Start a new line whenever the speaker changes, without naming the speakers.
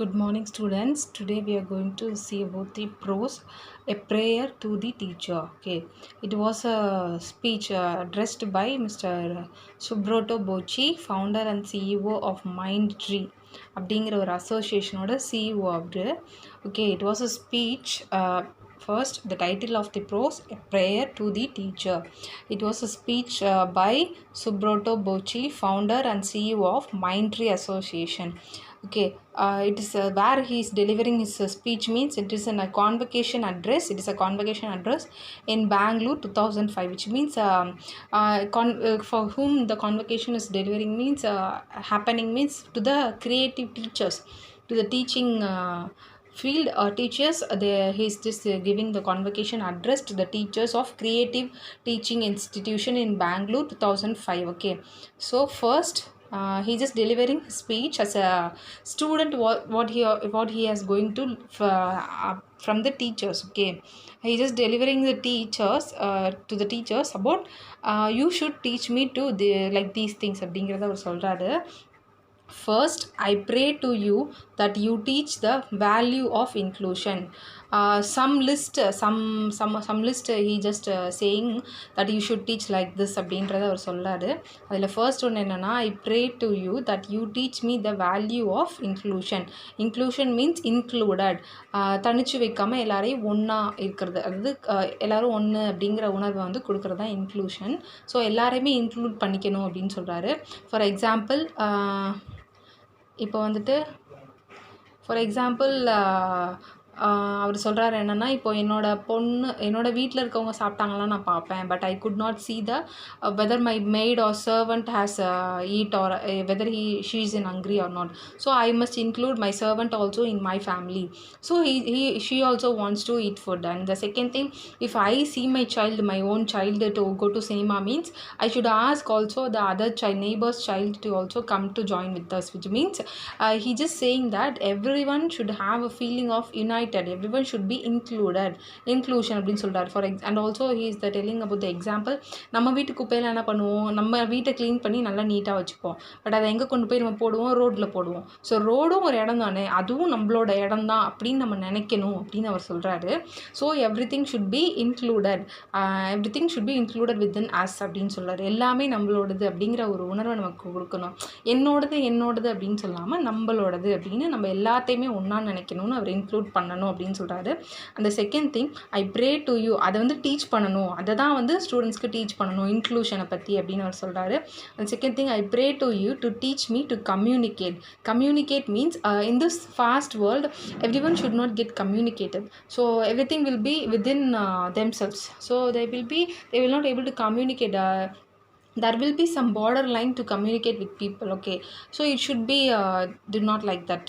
Good morning, students. Today we are going to see about the prose, a prayer to the teacher. Okay, it was a speech addressed by Mr. Subroto Bochi, founder and CEO of Mindtree. அப்படிங்கிற ஒரு அசோசியேஷனோட CEO அவரு. Okay, it was a speech. First, the title of the prose, a prayer to the teacher. It was a speech by Subroto Bochi, founder and CEO of Mindtree Association. Okay, it is where he is delivering his speech, means it is in a convocation address. It is a convocation address in Bangalore 2005, which means for whom the convocation is delivering means happening means to the creative teachers, to the teaching field teachers. He is just giving the convocation address to the teachers of creative teaching institution in Bangalore 2005. Okay, so first he just delivering his speech as a student, what he is going to from the teachers. Okay, he just delivering the teachers to the teachers about you should teach me to the like these things அப்படிங்கிறத அவர் சொல்கிறாரு. First, I pray to you that you teach the value of inclusion. Some list he just saying that you should teach like this அப்படின்றத அவர் சொல்கிறாரு. அதில் first ஒன்று என்னென்னா, I pray to you that you teach me the value of inclusion. Inclusion means included. தனிச்சு வைக்காமல் எல்லாரையும் ஒன்றா இருக்கிறது, அதாவது எல்லோரும் ஒன்று அப்படிங்கிற உணர்வை வந்து கொடுக்குறது தான் இன்க்ளூஷன். ஸோ எல்லாரையுமே இன்க்ளூட் பண்ணிக்கணும் அப்படின்னு சொல்கிறாரு. ஃபார் எக்ஸாம்பிள், இப்போ வந்துட்டு ஃபார் எக்ஸாம்பிள் அவர் சொல்கிறாரு என்னென்னா, இப்போ என்னோடய வீட்டில் இருக்கவங்க சாப்பிட்டாங்களாம் நான் பார்ப்பேன், but I could not see the whether my maid or servant has eat or whether she is in hungry or not. So I must include my servant also in my family. So she also wants to eat food. And the second thing, if I see my own child to go to cinema, means I should ask also the other neighbor's child to also come to join with us, which means he just saying that everyone should have a feeling of united, everyone should be included, inclusion அப்படின்னு சொல்கிறார். And also he is telling about the example. நம்ம வீட்டு குப்பையில் என்ன பண்ணுவோம், நம்ம வீட்டை clean பண்ணி நல்லா நீட்டாக வச்சுப்போம், பட் அதை எங்கே கொண்டு போய் நம்ம போடுவோம், ரோட்டில் போடுவோம். ஸோ ரோடும் ஒரு இடம் தானே, அதுவும் நம்மளோட இடம் தான் அப்படின்னு நம்ம நினைக்கணும் அப்படின்னு அவர் சொல்கிறாரு. So everything should be included, everything should be included within us அப்படின்னு சொல்கிறாரு. எல்லாமே நம்மளோடது அப்படிங்கிற ஒரு உணர்வை நமக்கு கொடுக்கணும். என்னோடது அப்படின்னு சொல்லாமல் நம்மளோடது அப்படின்னு நம்ம எல்லாத்தையுமே ஒன்றா நினைக்கணும்னு அவர் இன்க்ளூட் பண்ணணும் அப்படின்னு சொல்கிறாரு. அந்த second thing, I pray to you, அதை வந்து டீச் பண்ணணும், அதை தான் வந்து ஸ்டூடெண்ட்ஸ்க்கு டீச் பண்ணணும் இன்க்ளூஷனை பற்றி அப்படின்னு அவர் சொல்கிறாரு. அந்த second thing, I pray to you to teach me to communicate means in this fast world everyone should not get communicated, so everything will be within themselves, so they will not able to communicate. There will be some borderline to communicate with people. Okay, so it should be do not like that.